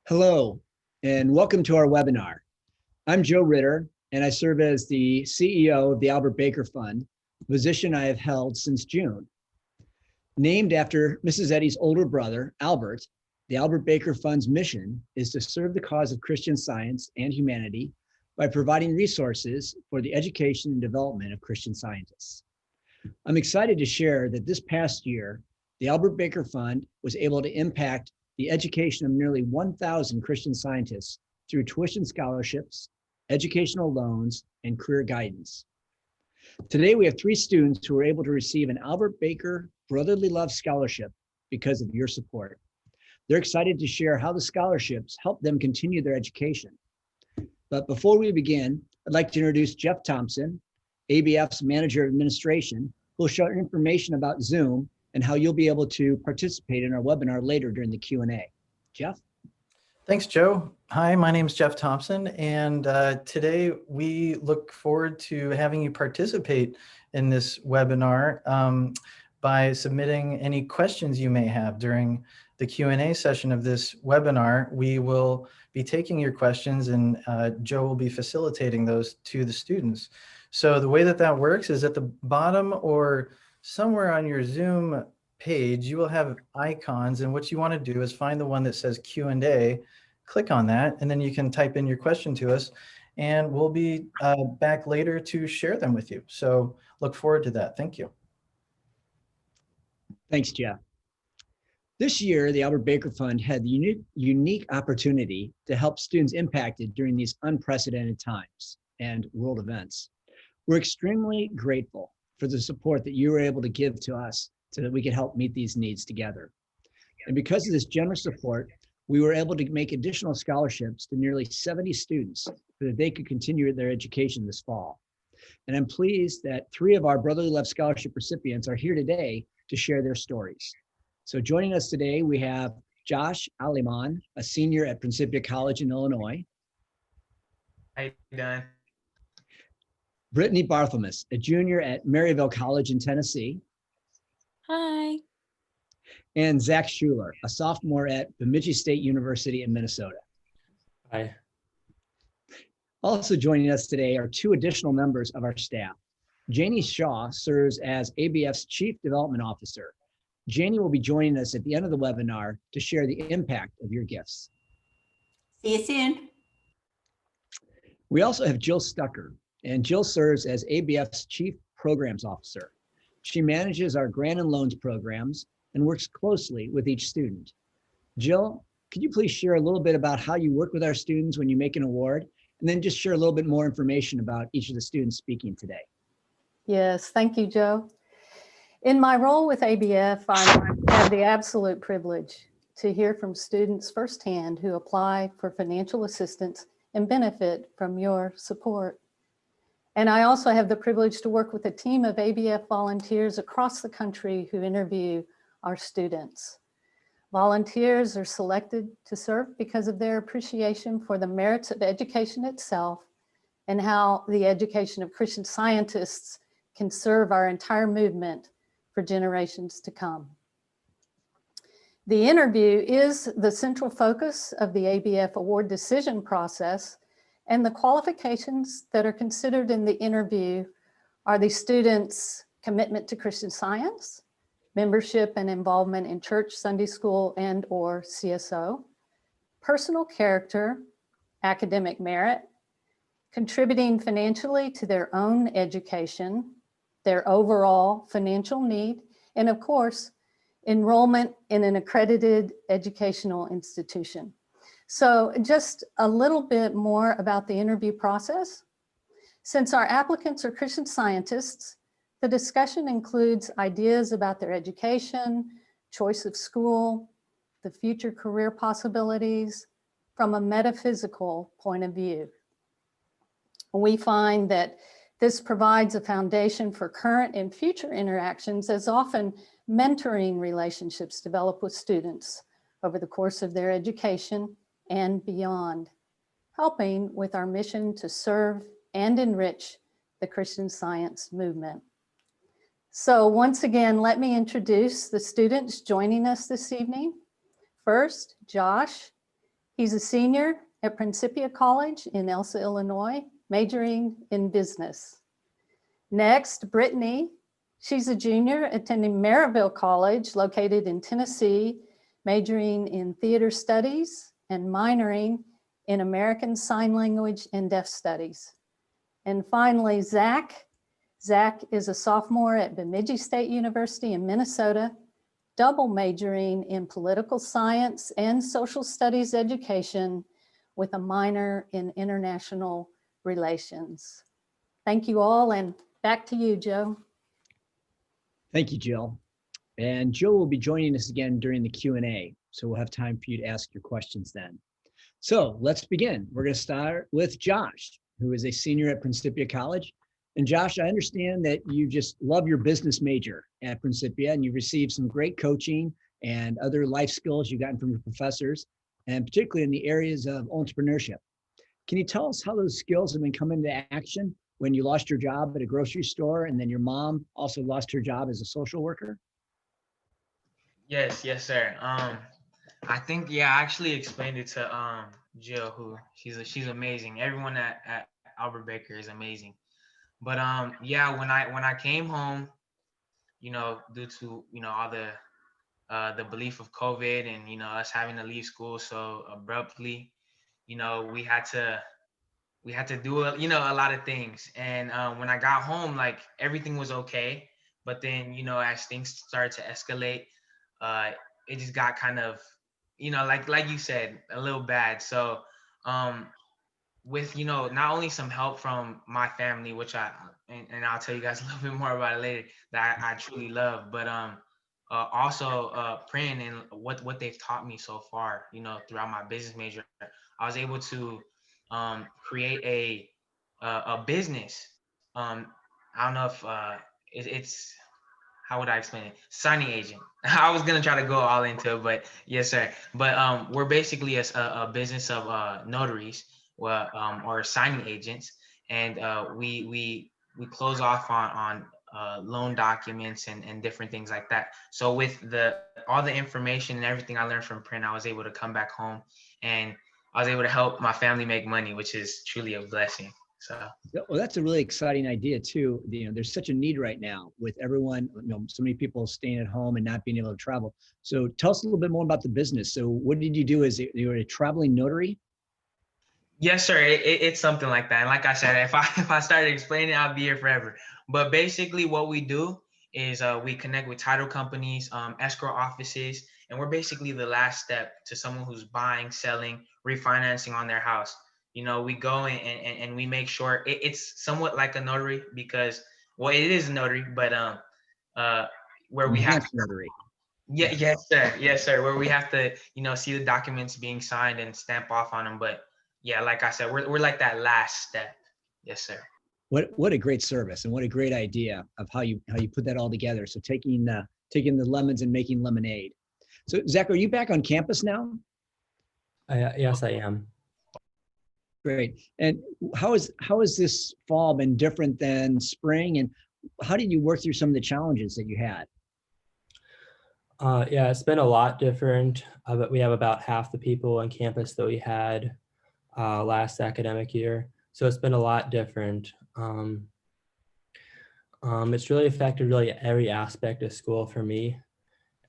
Hello, and welcome to our webinar. I'm Joe Ritter, and I serve as the CEO of the Albert Baker Fund, a position I have held since June. Named after Mrs. Eddy's older brother, Albert, the Albert Baker Fund's mission is to serve the cause of Christian Science and humanity by providing resources for the education and development of Christian scientists. I'm excited to share that this past year, the Albert Baker Fund was able to impact the education of nearly 1,000 Christian scientists through tuition scholarships, educational loans, and career guidance. Today, we have 3 students who were able to receive an Albert Baker Brotherly Love Scholarship because of your support. They're excited to share how the scholarships help them continue their education. But before we begin, I'd like to introduce Jeff Thompson, ABF's Manager of Administration, who will share information about Zoom and how you'll be able to participate in our webinar later during the Q&A. Jeff? Thanks, Joe. Hi, my name is Jeff Thompson, and today we look forward to having you participate in this webinar by submitting any questions you may have during the Q&A session of this webinar. We will be taking your questions, and Joe will be facilitating those to the students. So the way that that works is at the bottom or somewhere on your Zoom page, you will have icons, and what you want to do is find the one that says Q&A, click on that, and then you can type in your question to us, and we'll be back later to share them with you. So look forward to that. Thank you. Thanks, Jeff. This year, the Albert Baker Fund had the unique opportunity to help students impacted during these unprecedented times and world events. We're extremely grateful for the support that you were able to give to us so that we could help meet these needs together. And because of this generous support, we were able to make additional scholarships to nearly 70 students so that they could continue their education this fall. And I'm pleased that 3 of our Brotherly Love Scholarship recipients are here today to share their stories. So joining us today, we have Josh Aliman, a senior at Principia College in Illinois. How you doing? Brittany Barthelmess, a junior at Maryville College in Tennessee. Hi. And Zach Schuler, a sophomore at Bemidji State University in Minnesota. Hi. Also joining us today are 2 additional members of our staff. Janie Shaw serves as ABF's Chief Development Officer. Janie will be joining us at the end of the webinar to share the impact of your gifts. See you soon. We also have Jill Stucker, and Jill serves as ABF's Chief Programs Officer. She manages our grant and loans programs and works closely with each student. Jill, could you please share a little bit about how you work with our students when you make an award, and then just share a little bit more information about each of the students speaking today? Yes, thank you, Joe. In my role with ABF, I have the absolute privilege to hear from students firsthand who apply for financial assistance and benefit from your support. And I also have the privilege to work with a team of ABF volunteers across the country who interview our students. Volunteers are selected to serve because of their appreciation for the merits of education itself and how the education of Christian scientists can serve our entire movement for generations to come. The interview is the central focus of the ABF award decision process, and the qualifications that are considered in the interview are the student's commitment to Christian Science, membership and involvement in church, Sunday school, and/or CSO, personal character, academic merit, contributing financially to their own education, their overall financial need, and of course, enrollment in an accredited educational institution. So just a little bit more about the interview process. Since our applicants are Christian scientists, the discussion includes ideas about their education, choice of school, the future career possibilities from a metaphysical point of view. We find that this provides a foundation for current and future interactions, as often mentoring relationships develop with students over the course of their education and beyond, helping with our mission to serve and enrich the Christian Science movement. So once again, let me introduce the students joining us this evening. First, Josh He's a senior at Principia College in Elsa, Illinois, majoring in business. Next, Brittany. She's a junior attending Maryville College, located in Tennessee, majoring in theater studies and minoring in American Sign Language and Deaf Studies. And finally, Zach. Zach is a sophomore at Bemidji State University in Minnesota, double majoring in political science and social studies education with a minor in international relations. Thank you all, and back to you, Joe. Thank you, Jill. And Jill will be joining us again during the Q&A, so we'll have time for you to ask your questions then. So let's begin. We're going to start with Josh, who is a senior at Principia College. And Josh, I understand that you just love your business major at Principia, and you received some great coaching and other life skills you've gotten from your professors, and particularly in the areas of entrepreneurship. Can you tell us how those skills have been coming into action when you lost your job at a grocery store, and then your mom also lost her job as a social worker? Yes, sir. I think I actually explained it to Jill, who she's amazing. Everyone at Albert Baker is amazing. But when I came home, due to all the belief of COVID and us having to leave school so abruptly, we had to do a lot of things. And when I got home, like everything was okay, but then as things started to escalate, it just got kind of like you said, a little bad. So with not only some help from my family, which and I'll tell you guys a little bit more about it later, that I truly love, but also praying and what they've taught me so far, throughout my business major, I was able to create a business. I don't know if it's how would I explain it? Signing agent. I was gonna try to go all into it, but yes, sir. But we're basically a business of notaries, or signing agents, and we close off on loan documents and different things like that. So with all the information and everything I learned from print, I was able to come back home and I was able to help my family make money, which is truly a blessing. So. Well, that's a really exciting idea too. There's such a need right now with everyone, so many people staying at home and not being able to travel. So tell us a little bit more about the business. So what did you do? You were a traveling notary? Yes, sir. It's something like that. And like I said, if I started explaining, I'll be here forever. But basically what we do is we connect with title companies, escrow offices, and we're basically the last step to someone who's buying, selling, refinancing on their house. We go and we make sure it's somewhat like a notary because, well, it is a notary, but where we have notary. Yeah, yes, sir. Where we have to, see the documents being signed and stamp off on them. But yeah, like I said, we're like that last step. Yes, sir. What a great service, and what a great idea of how you put that all together. So taking the lemons and making lemonade. So Zach, are you back on campus now? Yes, I am. Great. And how has this fall been different than spring? And how did you work through some of the challenges that you had? Yeah, it's been a lot different, but we have about half the people on campus that we had last academic year. So it's been a lot different. It's really affected every aspect of school for me,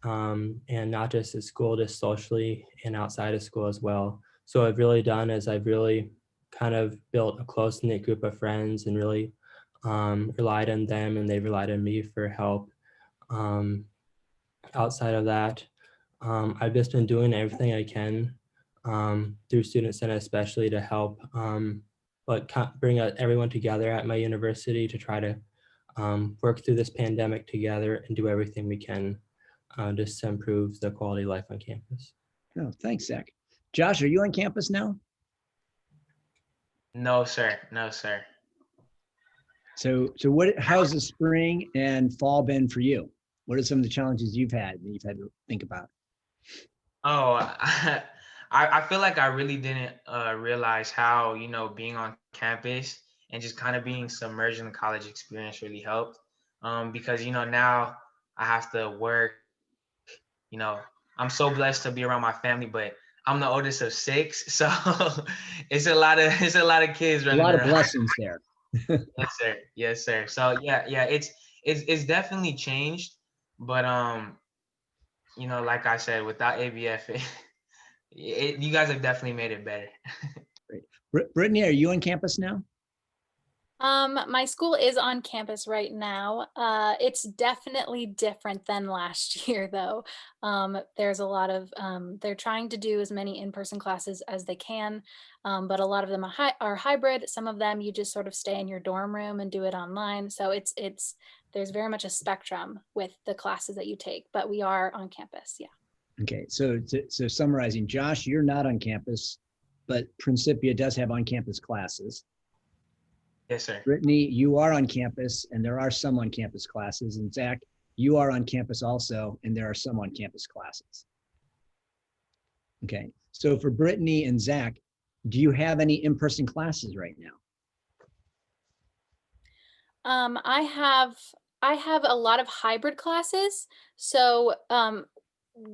and not just at school, just socially and outside of school as well. So what I've really done is I've really kind of built a close-knit group of friends and really relied on them, and they relied on me for help. Outside of that, I've just been doing everything I can through Student Senate, especially to help bring everyone together at my university to try to work through this pandemic together and do everything we can just to improve the quality of life on campus. Oh, thanks, Zach. Josh, are you on campus now? No, sir. No, sir. So how's the spring and fall been for you? What are some of the challenges you've had to think about? Oh, I feel like I really didn't realize how, being on campus and just kind of being submerged in the college experience really helped. Because, now I have to work, I'm so blessed to be around my family, but I'm the oldest of 6, so it's a lot of kids A running lot of around. blessings there. Yes, sir. Yes, sir. So yeah, it's definitely changed, but like I said, without ABF, you guys have definitely made it better. Great. Brittany, are you on campus now? My school is on campus right now. It's definitely different than last year, though. There's a lot of, they're trying to do as many in-person classes as they can, but a lot of them are hybrid. Some of them you just sort of stay in your dorm room and do it online. So there's very much a spectrum with the classes that you take, but we are on campus, yeah. Okay, so summarizing, Josh, you're not on campus, but Principia does have on-campus classes. Yes, sir. Brittany, you are on campus and there are some on-campus classes. And Zach, you are on campus also, and there are some on-campus classes. Okay, so for Brittany and Zach, do you have any in-person classes right now? I have a lot of hybrid classes. So,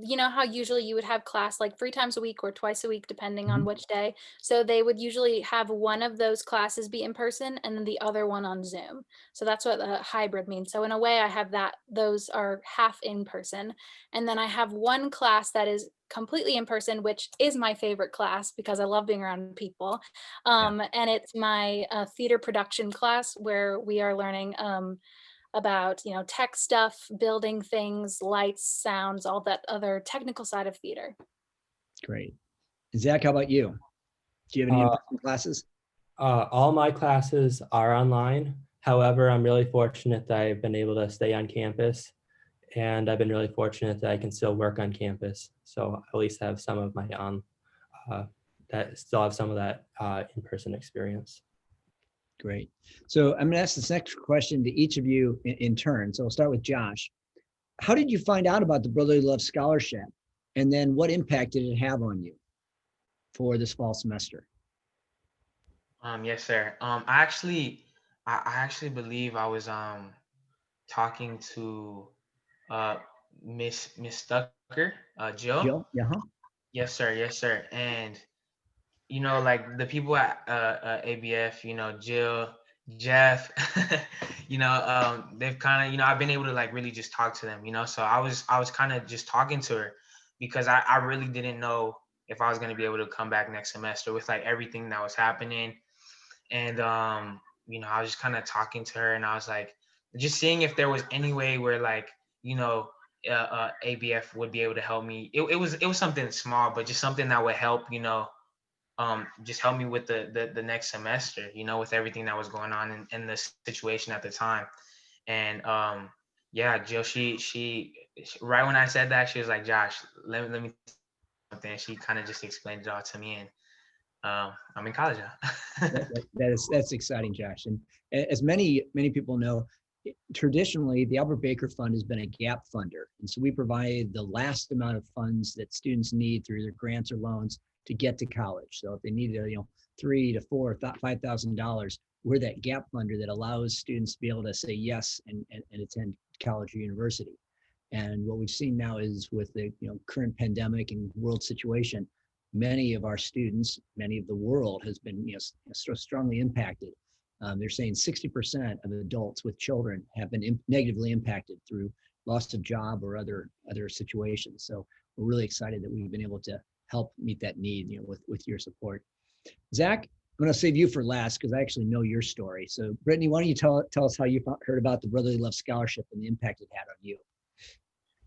you know how usually you would have class like 3 times a week or twice a week, depending on Mhm. which day. So they would usually have one of those classes be in person and then the other one on Zoom. So that's what a hybrid means. So in a way, I have that, those are half in person. And then I have one class that is completely in person, which is my favorite class because I love being around people. And it's my theater production class where we are learning about, you know, tech stuff, building things, lights, sounds, all that other technical side of theater. Great. Zach, how about you? Do you have any Uh, in-person classes? All my classes are online. However, I'm really fortunate that I've been able to stay on campus, and I've been really fortunate that I can still work on campus. So I at least have some of my uh, that still have some of that in-person experience. Great. So I'm going to ask this next question to each of you in turn. So we'll start with Josh. How did you find out about the Brotherly Love Scholarship? And then what impact did it have on you for this fall semester? Yes, sir. I actually believe I was talking to uh Miss Stucker, Jill. Jill? Yeah. Huh? Yes, sir. Yes, sir. And like the people at ABF, Jill, Jeff, they've kind of, I've been able to like really just talk to them, So I was kind of just talking to her because I really didn't know if I was going to be able to come back next semester with like everything that was happening. And I was just kind of talking to her, and I was like, just seeing if there was any way where like, ABF would be able to help me. It was something small, but just something that would help, just help me with the next semester, with everything that was going on in the situation at the time. And yeah, Jill, she right when I said that, she was like, Josh, let me tell you something. She kind of just explained it all to me, and I'm in college now. That's exciting, Josh. And as many people know, traditionally the Albert Baker Fund has been a gap funder, and so we provide the last amount of funds that students need through their grants or loans to get to college. So if they need $3,000 to $5,000, we're that gap funder that allows students to be able to say yes and attend college or university. And what we've seen now is with the current pandemic and world situation, many of our students, many of the world has been so strongly impacted. They're saying 60% of adults with children have been negatively impacted through loss of job or other situations. So we're really excited that we've been able to help meet that need with your support. Zach, I'm going to save you for last because I actually know your story. So Brittany, why don't you tell us how you heard about the Brotherly Love Scholarship and the impact it had on you?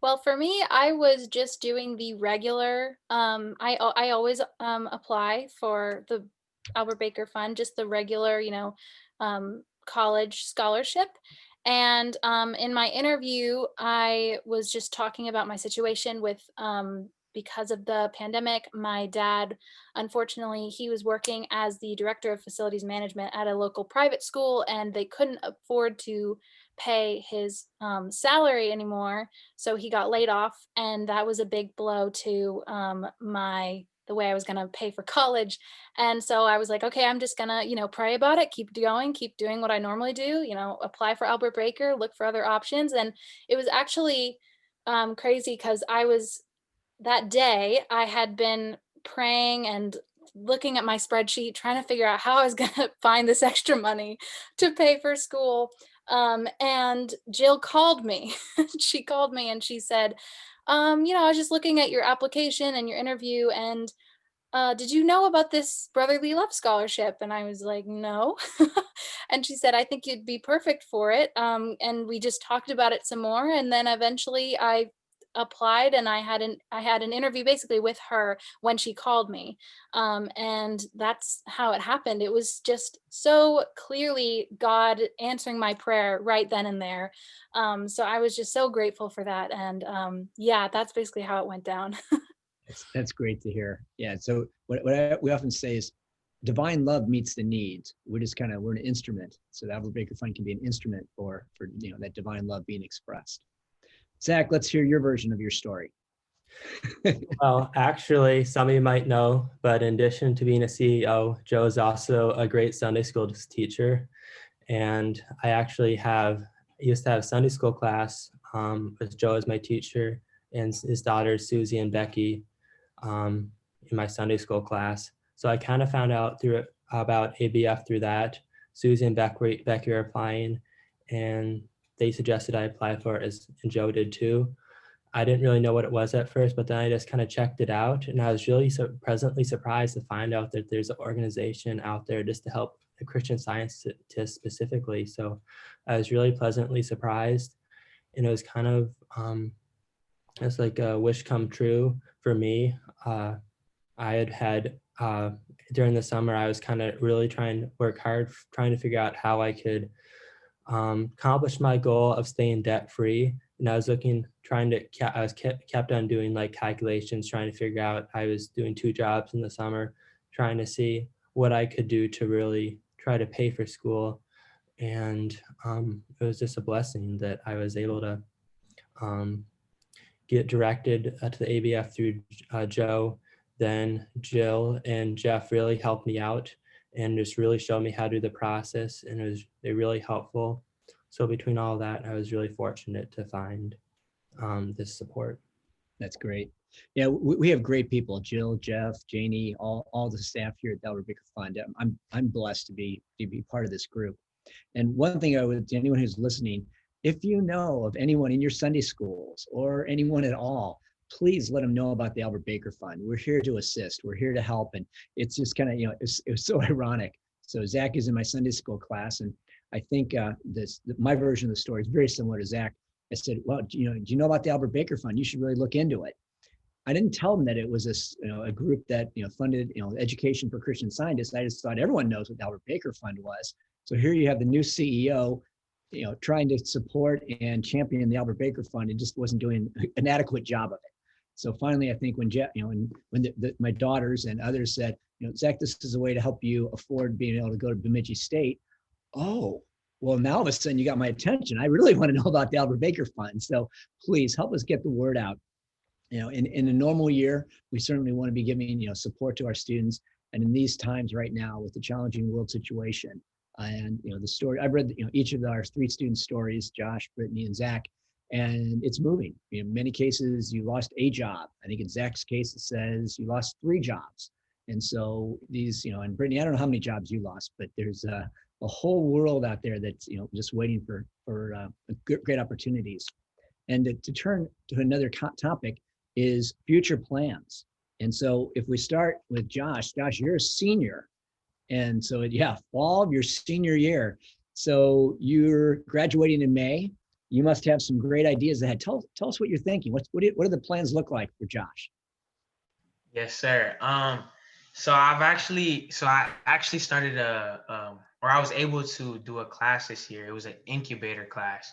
Well, for me, I was just doing the regular, I always apply for the Albert Baker Fund, just the regular, college scholarship. And in my interview, I was just talking about my situation with, because of the pandemic, my dad, unfortunately, he was working as the director of facilities management at a local private school, and they couldn't afford to pay his salary anymore. So he got laid off, and that was a big blow to the way I was going to pay for college. And so I was like, okay, I'm just gonna, pray about it, keep going, keep doing what I normally do, apply for Albert Baker, look for other options. And it was actually crazy because that day I had been praying and looking at my spreadsheet, trying to figure out how I was going to find this extra money to pay for school. And Jill called me. She called me and she said, I was just looking at your application and your interview, and did you know about this Brotherly Love Scholarship? And I was like, no. And she said, I think you'd be perfect for it. And we just talked about it some more. And then eventually I applied, and I had an interview basically with her when she called me. And that's how it happened. It was just so clearly God answering my prayer right then and there. So I was just so grateful for that. And yeah, that's basically how it went down. That's great to hear. Yeah. So we often say is divine love meets the needs. We're an instrument. So the Albert Baker Fund can be an instrument for that divine love being expressed. Zach, let's hear your version of your story. Well, actually, some of you might know, but in addition to being a CEO, Joe is also a great Sunday school teacher. And I actually used to have Sunday school class with Joe as my teacher and his daughters, Susie and Becky, in my Sunday school class. So I kind of found out about ABF through that. Susie and Becky were applying, and they suggested I apply for it, and Joe did too. I didn't really know what it was at first, but then I just kind of checked it out, and I was really pleasantly surprised to find out that there's an organization out there just to help the Christian Science specifically. So I was really pleasantly surprised, and it was kind of it's like a wish come true for me. I had during the summer, I was kind of really trying to work hard, trying to figure out how I could accomplish my goal of staying debt free. And I was kept on doing like calculations, trying to figure out, I was doing 2 jobs in the summer, trying to see what I could do to really try to pay for school. And it was just a blessing that I was able to get directed to the ABF through Joe. Then Jill and Jeff really helped me out and just really showed me how to do the process, and they're really helpful. So between all that, I was really fortunate to find this support. That's great. Yeah, we have great people: Jill, Jeff, Janie, all the staff here at the Albert Baker Fund. I'm blessed to be part of this group. And one thing I would, to anyone who's listening, if you know of anyone in your Sunday schools or anyone at all, please let them know about the Albert Baker Fund. We're here to assist. We're here to help. And it's just kind of, it was so ironic. So Zach is in my Sunday school class, and I think my version of the story is very similar to Zach. I said, well, do you know about the Albert Baker Fund? You should really look into it. I didn't tell them that it was a group that funded education for Christian Scientists. I just thought everyone knows what the Albert Baker Fund was. So here you have the new CEO, trying to support and champion the Albert Baker Fund, and just wasn't doing an adequate job of it. So finally, I think when Jeff, when my daughters and others said, Zach, this is a way to help you afford being able to go to Bemidji State. Oh, well, now all of a sudden you got my attention. I really want to know about the Albert Baker Fund. So please help us get the word out. In a normal year, we certainly want to be giving, support to our students. And in these times right now, with the challenging world situation, and the story, I've read each of our 3 student stories, Josh, Brittany, and Zach, and it's moving. In many cases, you lost a job. I think in Zach's case, it says you lost 3 jobs. And so these, and Brittany, I don't know how many jobs you lost, but there's a whole world out there that's just waiting for great opportunities. And to turn to another topic is future plans. And so if we start with Josh, you're a senior. And so, fall of your senior year. So you're graduating in May. You must have some great ideas ahead. Tell us what you're thinking. What do the plans look like for Josh? Yes, sir. So I actually started I was able to do a class this year. It was an incubator class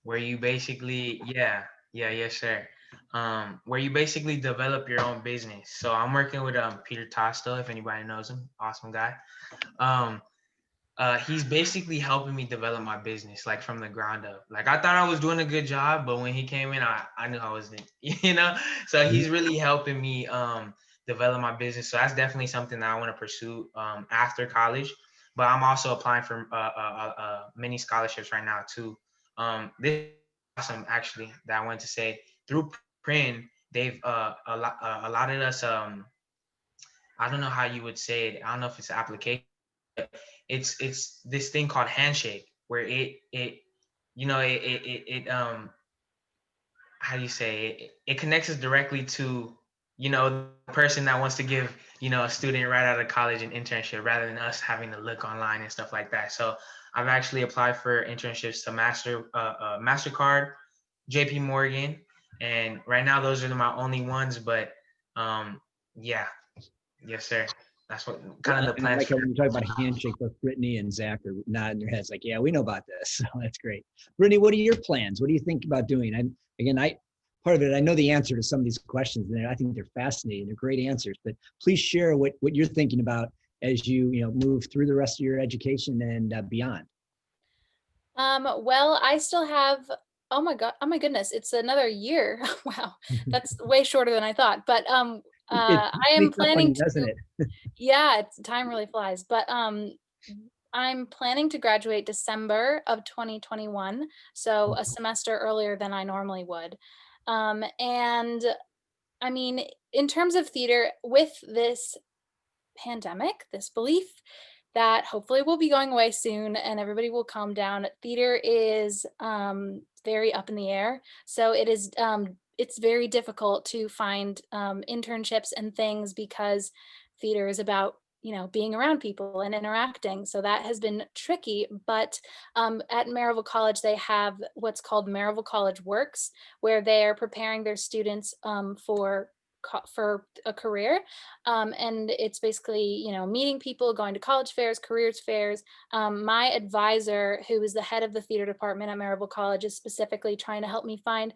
where you basically, yes, sir. Where you basically develop your own business. So I'm working with Peter Tosto, if anybody knows him, awesome guy. He's basically helping me develop my business, like from the ground up. Like I thought I was doing a good job, but when he came in, I knew I wasn't, So he's really helping me develop my business. So that's definitely something that I want to pursue after college. But I'm also applying for many scholarships right now too. This is awesome, actually, that I wanted to say. Through PRIN, they've allotted us I don't know how you would say it. I don't know if it's application. It's this thing called Handshake, where it you know how do you say it connects us directly to the person that wants to give a student right out of college an internship, rather than us having to look online and stuff like that. So I've actually applied for internships to MasterCard, JP Morgan, and right now those are my only ones. But yeah, yes sir, that's what kind of the And I plans like for. how when you talk about a handshake, both Brittany and Zach are nodding their heads like, yeah, we know about this. So that's great. Brittany, what are your plans? What do you think about doing? Part of it, I know the answer to some of these questions, and I think they're fascinating. They're great answers, but please share what you're thinking about as you move through the rest of your education and beyond. Well, I still have, oh my goodness, it's another year. Wow, that's way shorter than I thought. But It I am sneaks up on planning you, doesn't to, it? yeah, time really flies. But I'm planning to graduate December of 2021, so a semester earlier than I normally would. And I mean, in terms of theater, with this pandemic, this belief that hopefully will be going away soon and everybody will calm down, theater is very up in the air. So it's very difficult to find internships and things, because theater is about being around people and interacting. So that has been tricky. But at Maryville College, they have what's called Maryville College Works, where they're preparing their students for a career. And it's basically meeting people, going to college fairs, careers fairs. My advisor, who is the head of the theater department at Maryville College, is specifically trying to help me find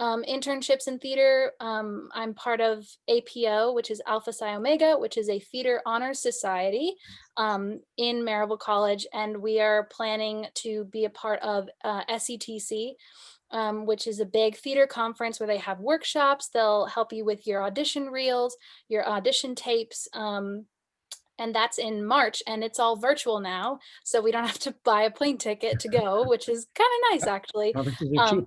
internships in theater. I'm part of APO, which is Alpha Psi Omega, which is a theater honors society in Maryville College, and we are planning to be a part of SETC, which is a big theater conference where they have workshops. They'll help you with your audition reels, your audition tapes. And that's in March, and it's all virtual now. So we don't have to buy a plane ticket to go, which is kind of nice, actually. Conferences are cheap.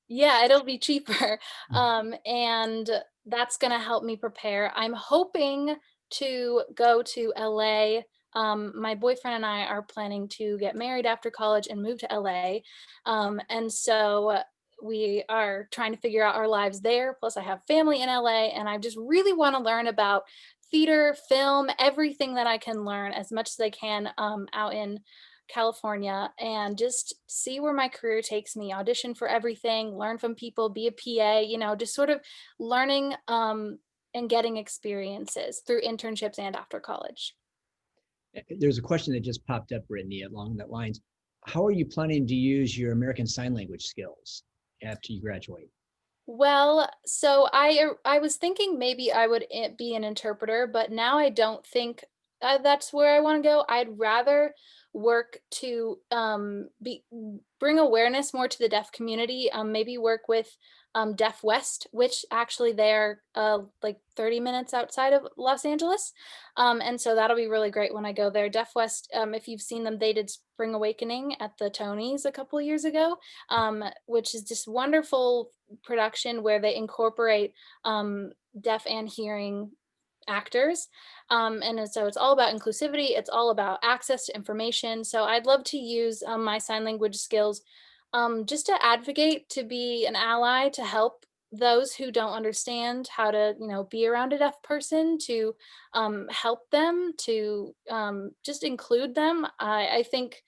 Yeah, it'll be cheaper. And that's going to help me prepare. I'm hoping to go to LA. My boyfriend and I are planning to get married after college and move to LA. And so we are trying to figure out our lives there. Plus, I have family in LA, and I just really want to learn about theater, film, everything that I can learn as much as I can out in California, and just see where my career takes me. Audition for everything, learn from people, be a PA, just sort of learning and getting experiences through internships and after college. There's a question that just popped up, Brittany, along that lines. How are you planning to use your American Sign Language skills after you graduate? Well, so I was thinking maybe I would be an interpreter, but now I don't think that's where I want to go. I'd rather work to bring awareness more to the deaf community. Maybe work with Deaf West, which actually they're like 30 minutes outside of Los Angeles. And so that'll be really great when I go there. Deaf West, if you've seen them, they did Spring Awakening at the Tonys a couple of years ago, which is just wonderful production where they incorporate deaf and hearing actors. And so it's all about inclusivity. It's all about access to information. So I'd love to use my sign language skills just to advocate, to be an ally, to help those who don't understand how to, be around a deaf person, to help them, to just include them. I think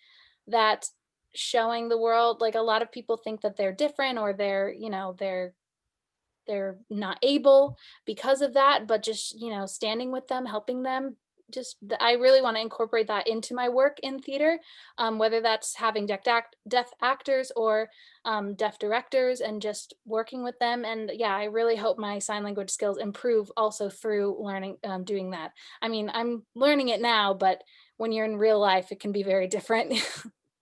that showing the world, like, a lot of people think that they're different, or they're not able because of that, but just standing with them, helping them, I really want to incorporate that into my work in theater, whether that's having deaf actors or deaf directors, and just working with them. And yeah, I really hope my sign language skills improve also through learning, doing that. I mean, I'm learning it now, but when you're in real life, it can be very different.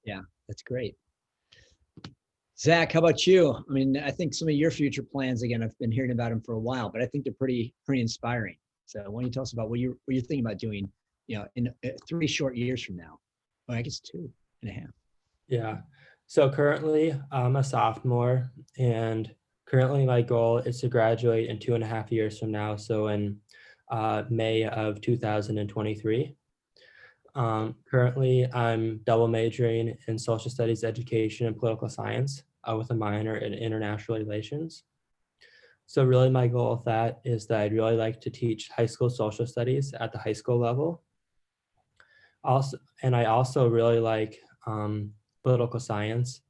Yeah, that's great. Zach, how about you? I mean, I think some of your future plans, again, I've been hearing about them for a while, but I think they're pretty inspiring. So why don't you tell us about what you're thinking about doing, in 3 short years from now? Well, I guess 2.5. Yeah. So currently I'm a sophomore, and currently my goal is to graduate in 2.5 years from now. So in May of 2023. Currently, I'm double majoring in social studies education and political science with a minor in international relations. So really my goal with that is that I'd really like to teach high school social studies at the high school level. I also really like political science.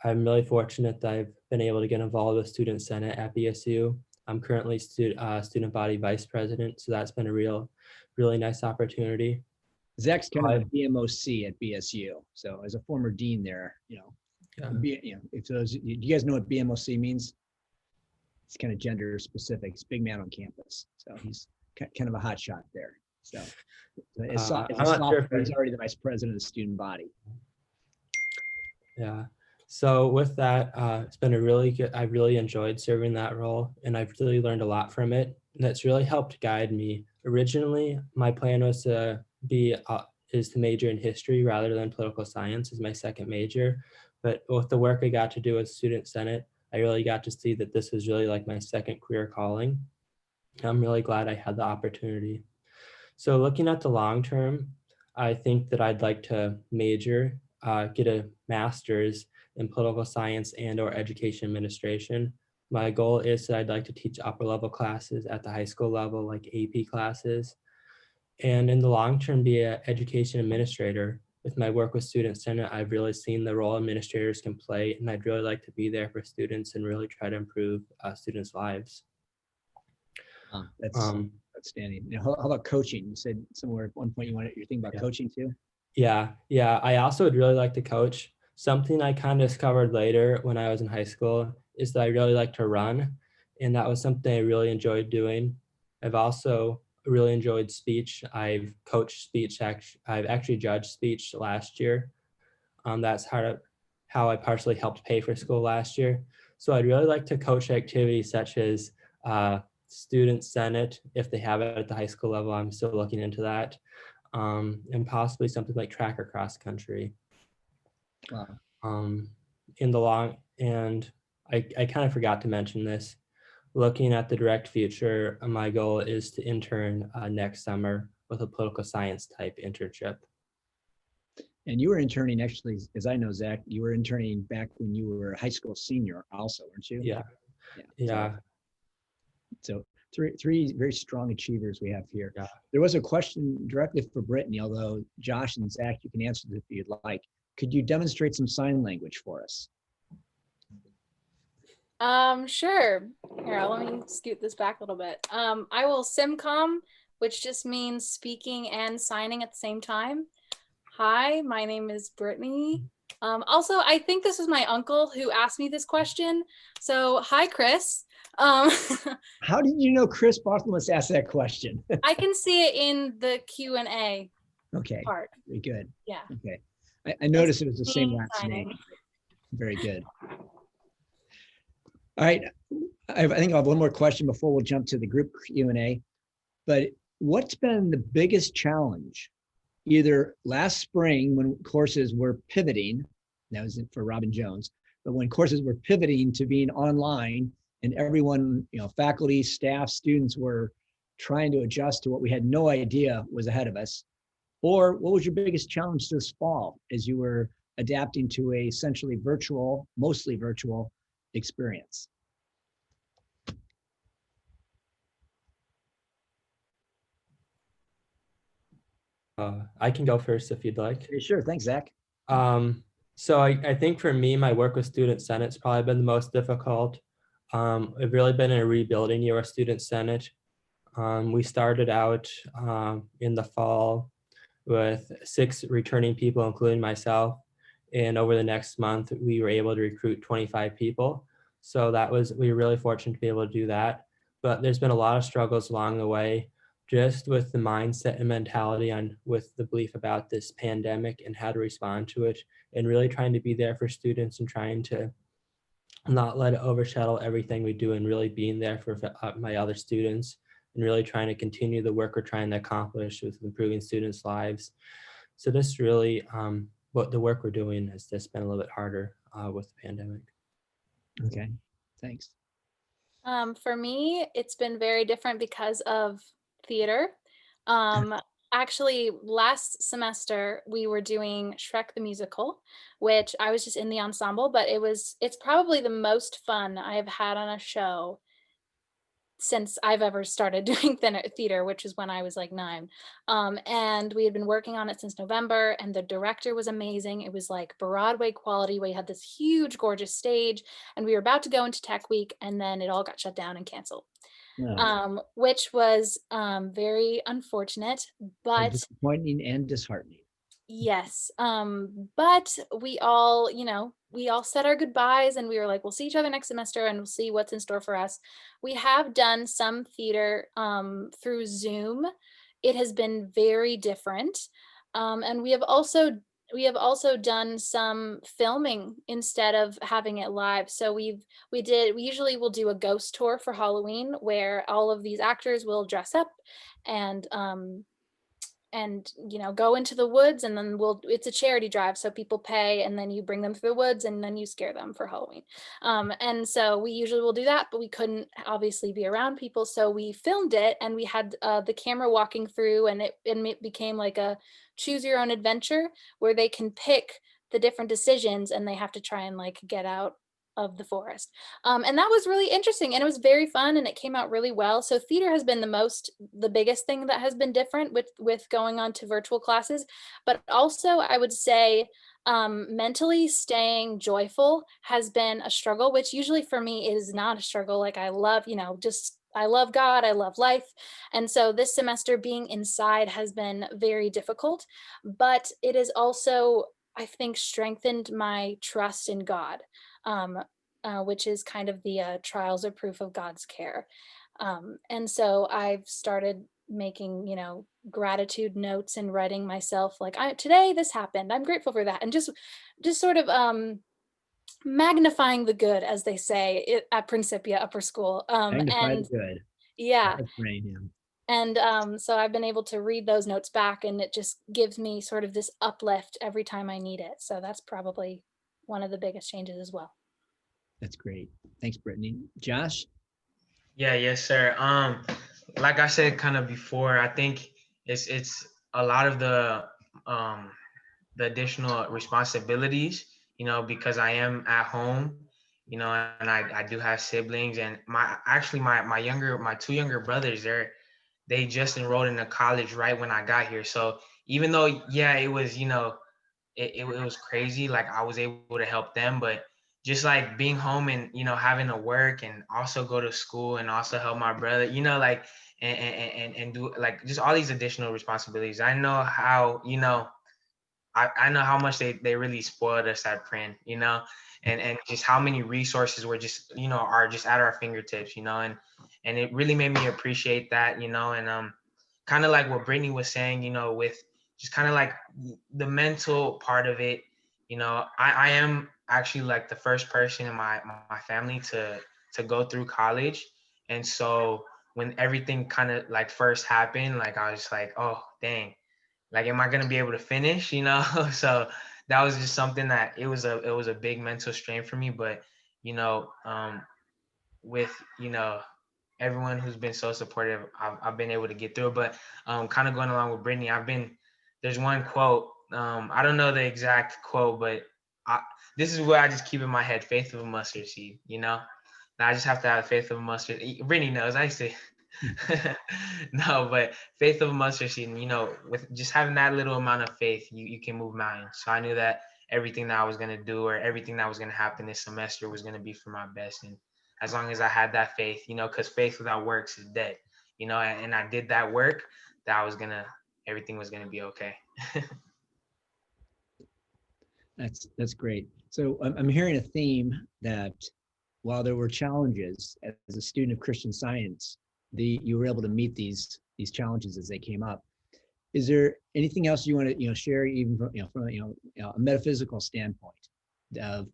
I'm really fortunate that I've been able to get involved with Student Senate at BSU. I'm currently student body vice president, so that's been a really nice opportunity. Zach's kind of a BMOC at BSU. So as a former dean there, Yeah. if those, do you guys know what BMOC means? It's kind of gender specific. It's big man on campus. So he's kind of a hot shot there. So as a I'm not sure sophomore, he's already the vice president of the student body. Yeah. So with that, it's been a really good, I really enjoyed serving that role, and I've really learned a lot from it. And that's really helped guide me. Originally, my plan was to major in history rather than political science as my second major. But with the work I got to do with Student Senate, I really got to see that this was really like my second career calling. I'm really glad I had the opportunity. So looking at the long term, I think that I'd like to major, get a master's in political science and/or education administration. My goal is that I'd like to teach upper level classes at the high school level, like AP classes. And in the long term, be an education administrator. With my work with Student Senate, I've really seen the role administrators can play, and I'd really like to be there for students and really try to improve students' lives. That's outstanding. How about coaching? You said somewhere at one point you're thinking about coaching too? Yeah. I also would really like to coach. Something I kind of discovered later when I was in high school is that I really like to run, and that was something I really enjoyed doing. I've also really enjoyed speech. I've coached speech. I've actually judged speech last year. That's how I partially helped pay for school last year. So I'd really like to coach activities such as Student Senate, if they have it at the high school level. I'm still looking into that. And possibly something like track or cross country. Wow. I kind of forgot to mention this. Looking at the direct future, my goal is to intern next summer with a political science type internship. And you were interning, actually, as I know, Zach, you were interning back when you were a high school senior also, weren't you? Yeah. So three very strong achievers we have here. Yeah. There was a question directly for Brittany, although Josh and Zach, you can answer this if you'd like. Could you demonstrate some sign language for us? Sure. Here, let me scoot this back a little bit. I will SimCom, which just means speaking and signing at the same time. Hi, my name is Brittany. Also, I think this was my uncle who asked me this question. So hi, Chris. How did you know Chris Barthelmess asked that question? I can see it in the Q&A Okay, part. very good. Yeah. Okay, I noticed it was the same Me last signing. name. Very good. All right, I think I'll have one more question before we'll jump to the group Q&A. But what's been the biggest challenge, either last spring when courses were pivoting, that was it for Robin Jones, but when courses were pivoting to being online and everyone, faculty, staff, students were trying to adjust to what we had no idea was ahead of us? Or what was your biggest challenge this fall as you were adapting to a essentially virtual, mostly virtual experience? I can go first if you'd like. Sure, thanks, Zach. So I think for me, my work with Student Senate's probably been the most difficult. I've really been in a rebuilding year of Student Senate. We started out in the fall with 6 returning people, including myself. And over the next month, we were able to recruit 25 people. So we were really fortunate to be able to do that. But there's been a lot of struggles along the way, just with the mindset and mentality with the belief about this pandemic and how to respond to it, and really trying to be there for students and trying to not let it overshadow everything we do, and really being there for my other students and really trying to continue the work we're trying to accomplish with improving students' lives. So this really, what the work we're doing has just been a little bit harder with the pandemic. Okay, thanks. For me, it's been very different because of theater. Actually, last semester we were doing Shrek the Musical, which I was just in the ensemble, but it's probably the most fun I have had on a show since I've ever started doing theater, which is when I was like 9. And we had been working on it since November, and the director was amazing. It was like Broadway quality. We had this huge, gorgeous stage, and we were about to go into Tech Week, and then it all got shut down and canceled, No, which was very unfortunate. and But disappointing and disheartening. yes, but we all said our goodbyes and we were like, we'll see each other next semester and we'll see what's in store for us. We have done some theater through Zoom. It has been very different. And we have also done some filming instead of having it live. So we usually will do a ghost tour for Halloween where all of these actors will dress up and go into the woods, and then it's a charity drive, so people pay and then you bring them through the woods and then you scare them for Halloween. And so we usually will do that, but we couldn't obviously be around people, so we filmed it and we had the camera walking through, and it became like a choose your own adventure where they can pick the different decisions and they have to try and like get out of the forest. And that was really interesting and it was very fun and it came out really well. So theater has been the biggest thing that has been different with going on to virtual classes. But also I would say mentally staying joyful has been a struggle, which usually for me is not a struggle. Like I love, I love God, I love life. And so this semester being inside has been very difficult, but it has also, I think, strengthened my trust in God, which is kind of the trials or proof of God's care. And so I've started making, gratitude notes and writing myself like, today this happened. I'm grateful for that. And just sort of magnifying the good, as they say at Principia Upper School. Magnify And the good. yeah. That's great, yeah. And so I've been able to read those notes back and it just gives me sort of this uplift every time I need it. So that's probably one of the biggest changes as well. That's great. Thanks, Brittany. Josh? Yeah, yes, sir. Like I said kind of before, I think it's a lot of the additional responsibilities, because I am at home, and I do have siblings, and my two younger brothers, they just enrolled in a college right when I got here. So even though, yeah, it was, it was crazy, like I was able to help them, but just like being home and, having to work and also go to school and also help my brother, like, and do like just all these additional responsibilities. I know how, I know how much they really spoiled us at Print, and just how many resources were just, are just at our fingertips, and it really made me appreciate that, and kind of like what Brittany was saying, with just kind of like the mental part of it, I am actually like the first person in my family to go through college. And so when everything kind of like first happened, like I was like, oh dang, like am I gonna be able to finish, So that was just something that it was a big mental strain for me. But with everyone who's been so supportive, I've been able to get through it. But kind of going along with Brittany, there's one quote, I don't know the exact quote, but this is what I just keep in my head: faith of a mustard seed, I just have to have faith of a mustard. Brittany knows, I used to no, but faith of a mustard seed, and with just having that little amount of faith, you can move mountains. So I knew that everything that I was going to do or everything that was going to happen this semester was going to be for my best. And as long as I had that faith, because faith without works is dead, and I did that work, that everything was going to be okay. That's great. So I'm hearing a theme that while there were challenges as a student of Christian Science, you were able to meet these challenges as they came up. Is there anything else you want to share, even from a metaphysical standpoint of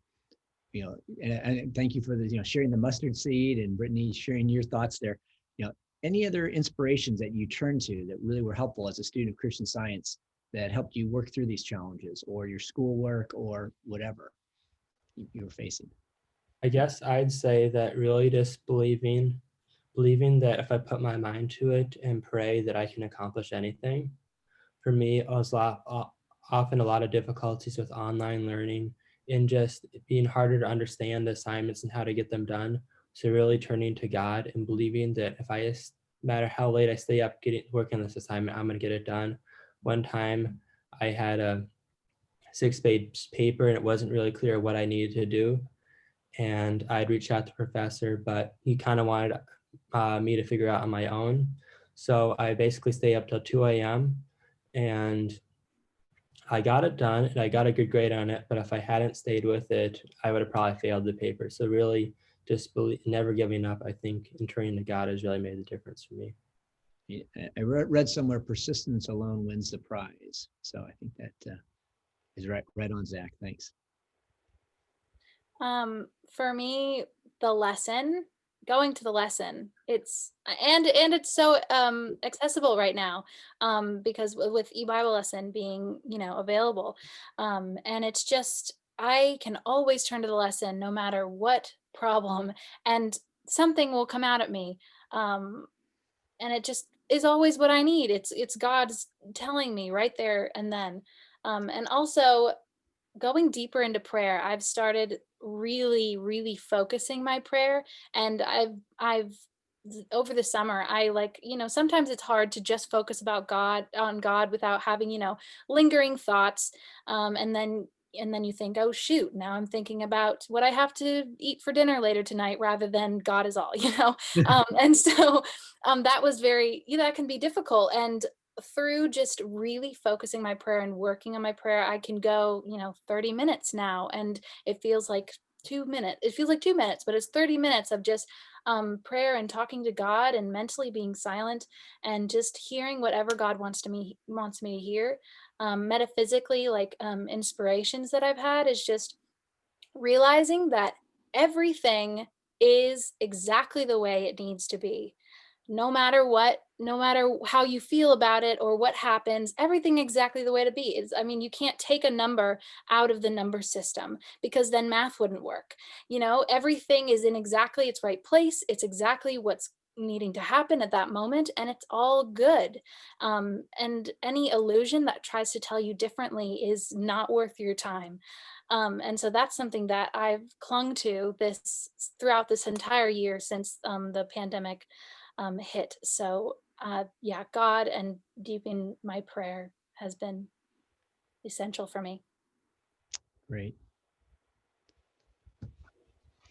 and thank you for the sharing the mustard seed, and Brittany sharing your thoughts there. Any other inspirations that you turned to that really were helpful as a student of Christian Science that helped you work through these challenges, or your schoolwork, or whatever you were facing? I guess I'd say that really just believing believing that if I put my mind to it and pray that I can accomplish anything. For me, it was often a lot of difficulties with online learning and just being harder to understand the assignments and how to get them done. So really turning to God and believing that if I just, no matter how late I stay up working on this assignment, I'm gonna get it done. One time I had a 6-page paper and it wasn't really clear what I needed to do. And I'd reached out to the professor, but he kind of wanted me to figure out on my own. So I basically stayed up till 2 a.m. and I got it done and I got a good grade on it. But if I hadn't stayed with it, I would have probably failed the paper. So really just never giving up, I think, and turning to God has really made the difference for me. Yeah, I read somewhere persistence alone wins the prize. So I think that is right on, Zach. Thanks. For me, the lesson, going to the lesson, it's so accessible right now, because with eBible lesson being, available, and it's just, I can always turn to the lesson no matter what problem, and something will come out at me, and it just is always what I need. It's God's telling me right there and then, and also going deeper into prayer. I've started really, really focusing my prayer, and I've over the summer, I sometimes it's hard to just focus on God without having, lingering thoughts. And then you think, oh shoot, now I'm thinking about what I have to eat for dinner later tonight rather than God is all, and so that was that can be difficult. And through just really focusing my prayer and working on my prayer, I can go, 30 minutes now. And it feels like 2 minutes. It feels like 2 minutes, but it's 30 minutes of just prayer and talking to God and mentally being silent and just hearing whatever God wants me to hear. Metaphysically, like inspirations that I've had is just realizing that everything is exactly the way it needs to be. No matter what, no matter how you feel about it or what happens, everything exactly the way to be is, you can't take a number out of the number system because then math wouldn't work. Everything is in exactly its right place. It's exactly what's needing to happen at that moment, and it's all good. And any illusion that tries to tell you differently is not worth your time. And so that's something that I've clung to throughout this entire year since the pandemic hit. So yeah, God and deepening my prayer has been essential for me. Great.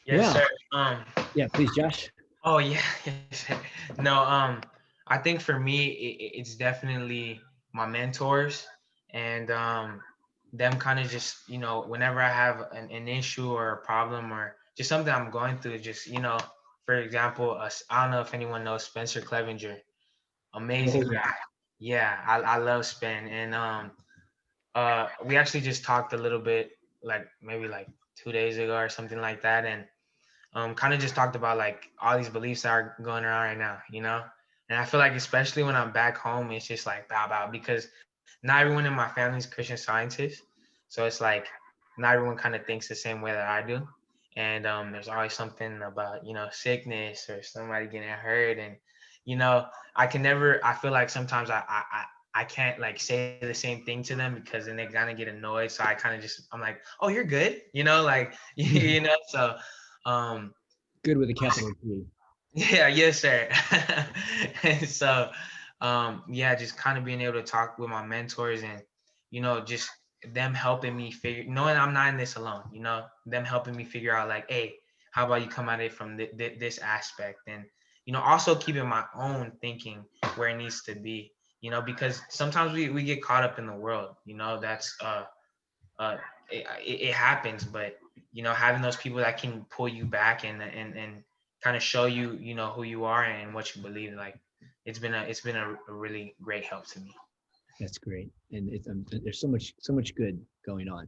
Yes, Well, sir. Yeah, please, Josh. Oh yeah. Yes, sir. No, I think for me it's definitely my mentors and them kind of just, whenever I have an issue or a problem or just something I'm going through, just, for example, I don't know if anyone knows Spencer Clevenger. Amazing Oh, yeah. guy. Yeah, I love Spen. And we actually just talked a little bit, like maybe like 2 days ago or something like that, and kind of just talked about like all these beliefs that are going around right now, And I feel like especially when I'm back home, it's just like bow because not everyone in my family is Christian Scientists, so it's like not everyone kind of thinks the same way that I do, and there's always something about sickness or somebody getting hurt, and I can never. I feel like sometimes I can't like say the same thing to them because then they kind of get annoyed. So I kind of I'm like, oh, you're good, like So Good with a capital G. yeah, yes, sir. And so yeah, just kind of being able to talk with my mentors and just them helping me knowing I'm not in this alone, them helping me figure out like, hey, how about you come at it from this aspect, and also keeping my own thinking where it needs to be, because sometimes we get caught up in the world, that's it happens, but having those people that can pull you back and kind of show you who you are and what you believe, like it's been a really great help to me. That's great. And there's so much good going on.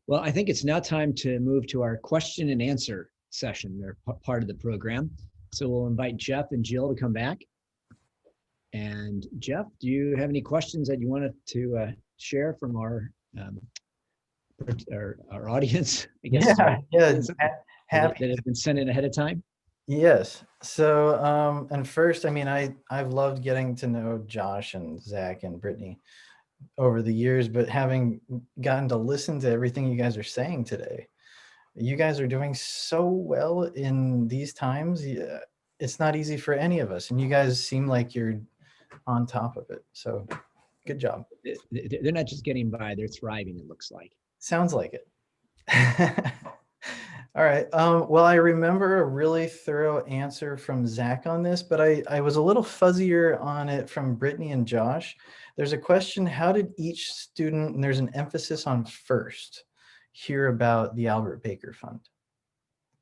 Well, I think it's now time to move to our question and answer session, or part of the program. So we'll invite Jeff and Jill to come back. And Jeff, do you have any questions that you wanted to share from our audience? I guess. Yeah, That have been sent in ahead of time. Yes. So, and first, I mean, I've loved getting to know Josh and Zach and Brittany over the years, but having gotten to listen to everything you guys are saying today, you guys are doing so well in these times. Yeah, it's not easy for any of us, and you guys seem like you're on top of it. So, good job. They're not just getting by, they're thriving, it looks like. Sounds like it. All right. Well, I remember a really thorough answer from Zach on this, but I was a little fuzzier on it from Brittany and Josh. There's a question, how did each student, and there's an emphasis on first, hear about the Albert Baker Fund?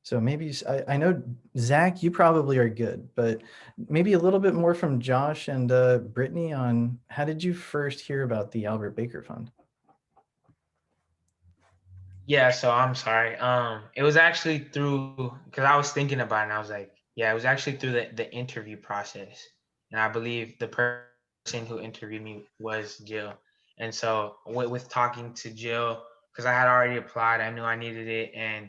So maybe, I know, Zach, you probably are good, but maybe a little bit more from Josh and Brittany on how did you first hear about the Albert Baker Fund? Yeah, so I'm sorry. It was actually through because I was thinking about it and I was like, yeah, it was actually through the interview process. And I believe the person who interviewed me was Jill. And so with talking to Jill, because I had already applied, I knew I needed it. And,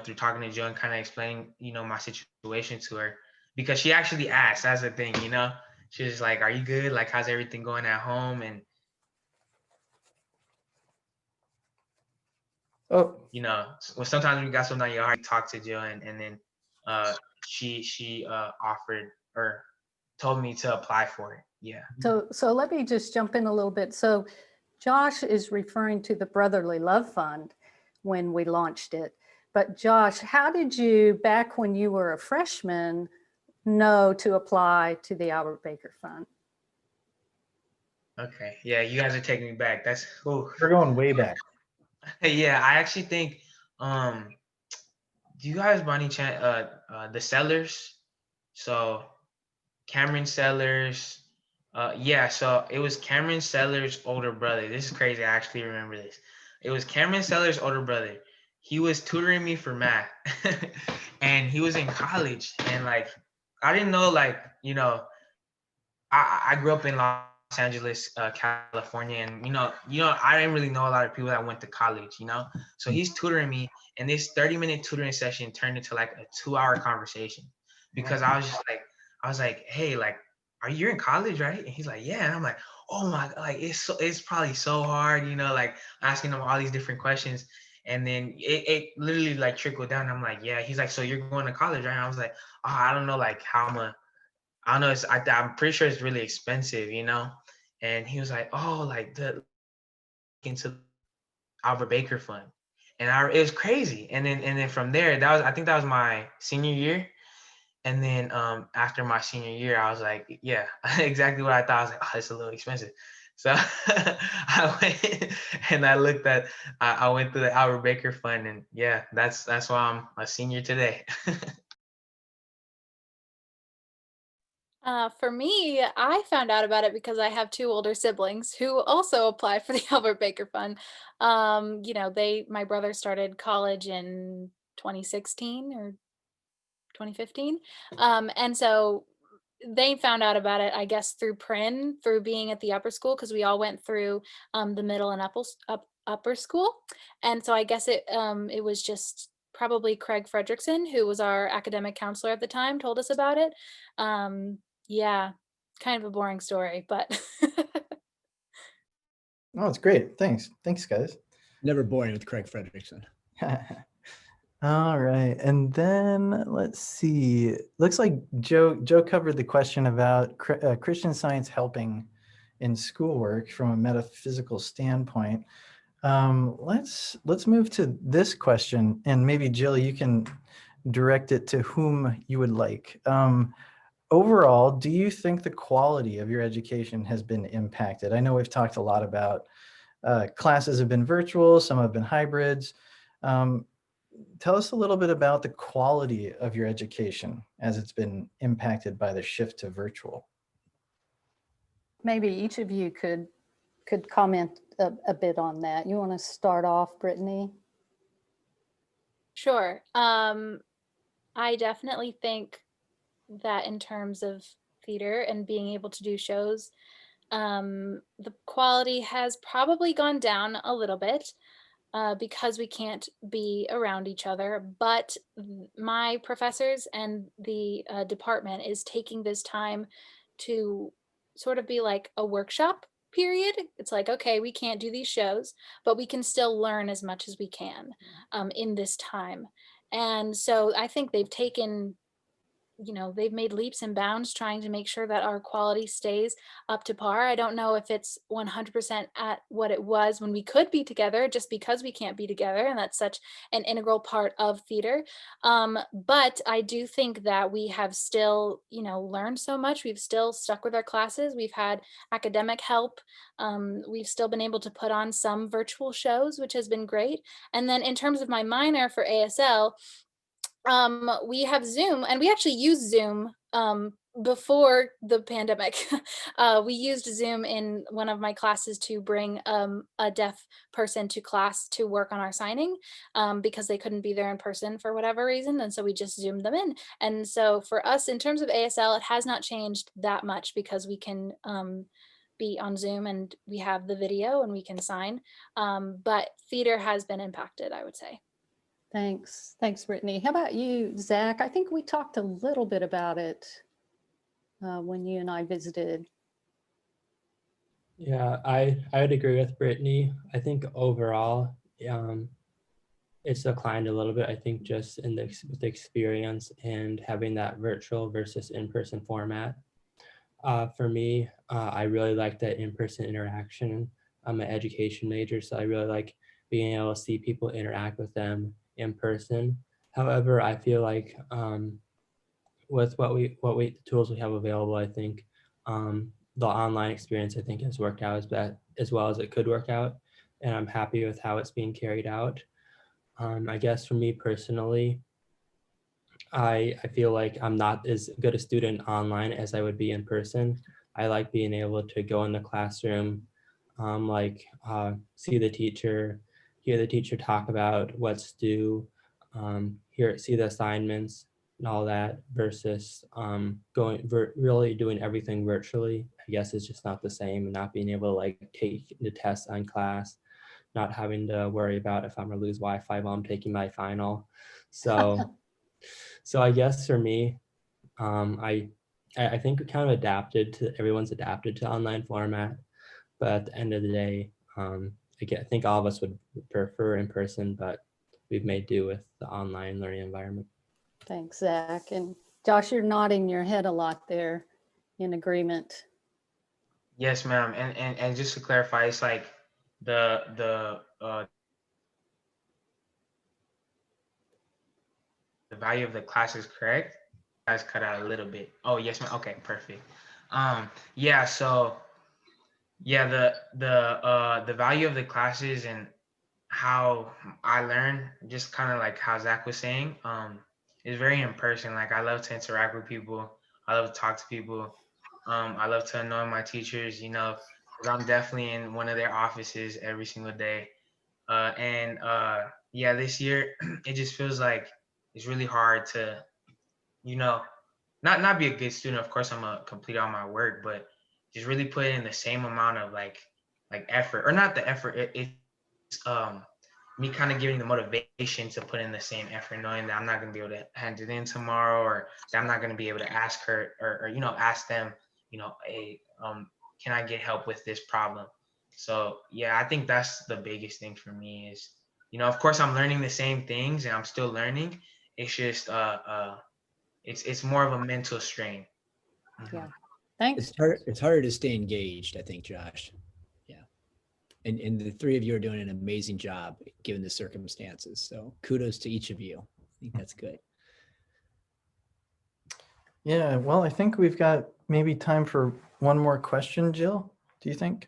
through talking to Jill and kind of explaining, my situation to her, because she actually asked, that's the thing. She was like, are you good? Like, how's everything going at home? And Oh, well, sometimes we got something on your heart, talk to Jill, and then she offered or told me to apply for it. Yeah. So let me just jump in a little bit. So Josh is referring to the Brotherly Love Fund when we launched it. But Josh, how did you, back when you were a freshman, know to apply to the Albert Baker Fund? Okay. Yeah, you guys are taking me back. That's ooh. we're going way back. Yeah, I actually think do you guys by any chance the Sellers? So Cameron Sellers, yeah, so it was Cameron Sellers' older brother. This is crazy. I actually remember this. It was Cameron Sellers' older brother. He was tutoring me for math, and he was in college. And like, I didn't know, like, I grew up in Los Angeles, California, and I didn't really know a lot of people that went to college. So he's tutoring me, and this 30-minute tutoring session turned into like a 2-hour conversation because I was like, hey, like, are you in college, right? And he's like, yeah. And I'm like, oh my, like it's probably so hard, like asking him all these different questions. And then it literally like trickled down. I'm like, yeah. He's like, so you're going to college, right? And I was like, oh, I don't know, like how I don't know. I'm pretty sure it's really expensive. And he was like, oh, like the into Albert Baker Fund, and it was crazy. And then from there, I think that was my senior year. And then after my senior year, I was like, yeah, exactly what I thought. I was like, oh, it's a little expensive. So I went and I went through the Albert Baker Fund, and yeah, that's why I'm a senior today. For me, I found out about it because I have two older siblings who also applied for the Albert Baker Fund. My brother started college in 2016 or 2015. And so they found out about it, I guess, through Prin, through being at the upper school, because we all went through the middle and upper school. And so I guess it was just probably Craig Fredrickson, who was our academic counselor at the time, told us about it. Yeah, kind of a boring story, but Oh, it's great. Thanks. Thanks, guys. Never boring with Craig Fredrickson. All right. And then let's see. Looks like Joe covered the question about Christian Science helping in schoolwork from a metaphysical standpoint. Let's move to this question, and maybe Jill, you can direct it to whom you would like. Overall, do you think the quality of your education has been impacted? I know we've talked a lot about classes have been virtual, some have been hybrids. Tell us a little bit about the quality of your education as it's been impacted by the shift to virtual. Maybe each of you could comment a bit on that. You want to start off, Brittany? sure. I definitely think that in terms of theater and being able to do shows, the quality has probably gone down a little bit. because we can't be around each other. But my professors and the department is taking this time to sort of be like a workshop period. It's like, okay, we can't do these shows, but we can still learn as much as we can in this time. And so I think they've taken, they've made leaps and bounds trying to make sure that our quality stays up to par. I don't know if it's 100% at what it was when we could be together, just because we can't be together, and that's such an integral part of theater. But I do think that we have still, learned so much. We've still stuck with our classes. We've had academic help. We've still been able to put on some virtual shows, which has been great. And then in terms of my minor for ASL, we have Zoom, and we actually used Zoom before the pandemic. We used Zoom in one of my classes to bring a deaf person to class to work on our signing because they couldn't be there in person for whatever reason. And so we just Zoomed them in. And so for us, in terms of ASL, it has not changed that much because we can be on Zoom and we have the video and we can sign. But theater has been impacted, I would say. Thanks. Thanks, Brittany. How about you, Zach? I think we talked a little bit about it when you and I visited. Yeah, I would agree with Brittany. I think overall, it's declined a little bit. I think just in with the experience and having that virtual versus in-person format. For me, I really like that in-person interaction. I'm an education major, so I really like being able to see people, interact with them in person. However, I feel like with the tools we have available, I think the online experience I think has worked out as well as it could work out, and I'm happy with how it's being carried out. I guess for me personally, I feel like I'm not as good a student online as I would be in person. I like being able to go in the classroom, see the teacher, hear the teacher talk about what's due, see the assignments and all that, versus really doing everything virtually. I guess it's just not the same, and not being able to like take the tests on class, not having to worry about if I'm gonna lose Wi-Fi while I'm taking my final. So I guess for me, I think we kind of everyone's adapted to online format, but at the end of the day, I think all of us would prefer in person, but we've made do with the online learning environment. Thanks, Zach. And Josh, you're nodding your head a lot there in agreement. Yes, ma'am. And just to clarify, it's like the value of the class is correct. You guys cut out a little bit. Oh, yes, ma'am. Okay, perfect. Yeah, so yeah, the value of the classes and how I learn, just kind of like how Zach was saying, is very in person. Like I love to interact with people. I love to talk to people. I love to annoy my teachers, because I'm definitely in one of their offices every single day. Yeah, this year it just feels like it's really hard to, not be a good student. Of course, I'm gonna complete all my work, but just really put in the same amount of like effort, or not the effort. It's me kind of giving the motivation to put in the same effort, knowing that I'm not gonna be able to hand it in tomorrow, or that I'm not gonna be able to ask her or ask them, hey, can I get help with this problem? So yeah, I think that's the biggest thing for me is, of course I'm learning the same things and I'm still learning. It's just it's more of a mental strain. Yeah. Thanks. It's harder to stay engaged, I think, Josh. Yeah. And the three of you are doing an amazing job given the circumstances. So kudos to each of you. I think that's good. Yeah, well, I think we've got maybe time for one more question, Jill. Do you think?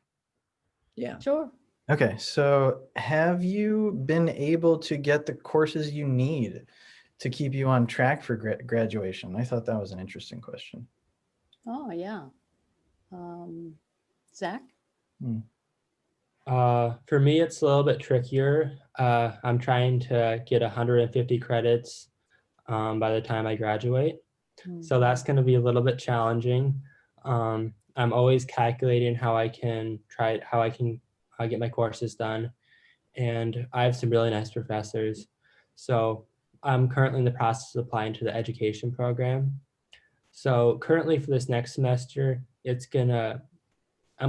Yeah. Sure. Okay, so have you been able to get the courses you need to keep you on track for graduation? I thought that was an interesting question. Oh, yeah. Zach? For me, it's a little bit trickier. I'm trying to get 150 credits by the time I graduate. So that's going to be a little bit challenging. I'm always calculating how I can get my courses done and I have some really nice professors. So I'm currently in the process of applying to the education program. So currently for this next semester, I'm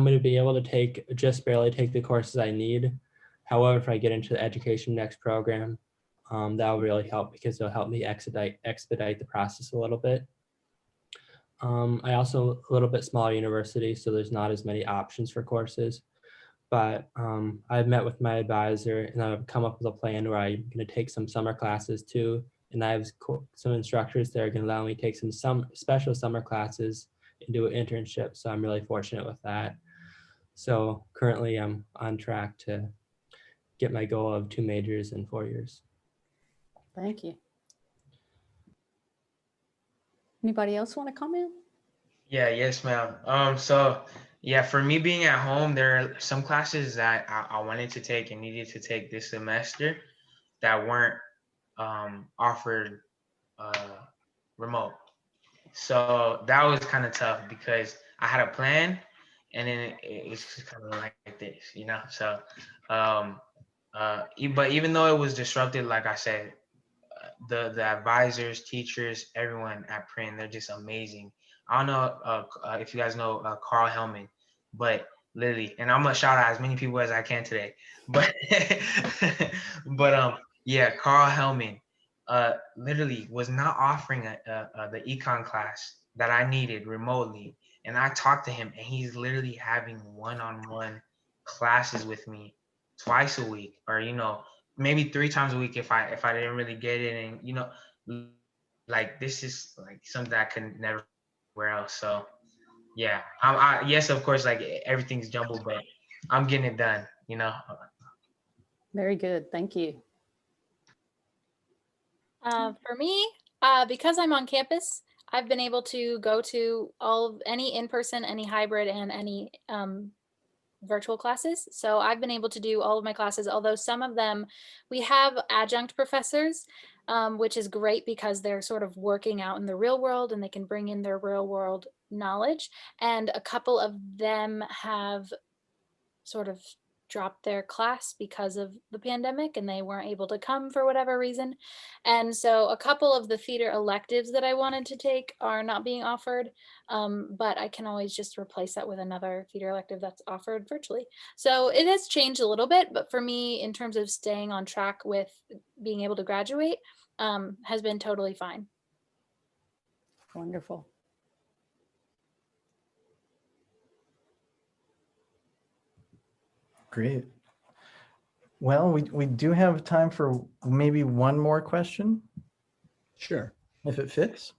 gonna be able to just barely take the courses I need. However, if I get into the education next program, that will really help because it'll help me expedite the process a little bit. I also a little bit smaller university, so there's not as many options for courses. But I've met with my advisor and I've come up with a plan where I'm going to take some summer classes too. And I have some instructors that are going to allow me to take some special summer classes and do an internship. So I'm really fortunate with that. So currently I'm on track to get my goal of 2 majors in 4 years. Thank you. Anybody else want to comment? Yeah, yes, ma'am. So yeah, for me being at home, there are some classes that I wanted to take and needed to take this semester that weren't offered remote. So that was kind of tough because I had a plan and then it's just kind of like this, you know? So, but even though it was disrupted, like I said, the advisors, teachers, everyone at Print, they're just amazing. I don't know if you guys know Carl Hellman, but literally, and I'm gonna shout out as many people as I can today. But yeah, Carl Hellman literally was not offering the econ class that I needed remotely, and I talked to him, and he's literally having one-on-one classes with me twice a week, or maybe 3 times a week if I didn't really get it. And like this is like something I could never where else. So yeah, yes, of course, like everything's jumbled, but I'm getting it done. Very good. Thank you. For me, because I'm on campus, I've been able to go to any in-person, any hybrid, and any virtual classes. So I've been able to do all of my classes, although some of them, we have adjunct professors, which is great because they're sort of working out in the real world and they can bring in their real world knowledge. And a couple of them have sort of dropped their class because of the pandemic and they weren't able to come for whatever reason. And so a couple of the theater electives that I wanted to take are not being offered, but I can always just replace that with another theater elective that's offered virtually. So it has changed a little bit, but for me, in terms of staying on track with being able to graduate, has been totally fine. Wonderful. Great. Well, we do have time for maybe one more question, Sure. if it fits.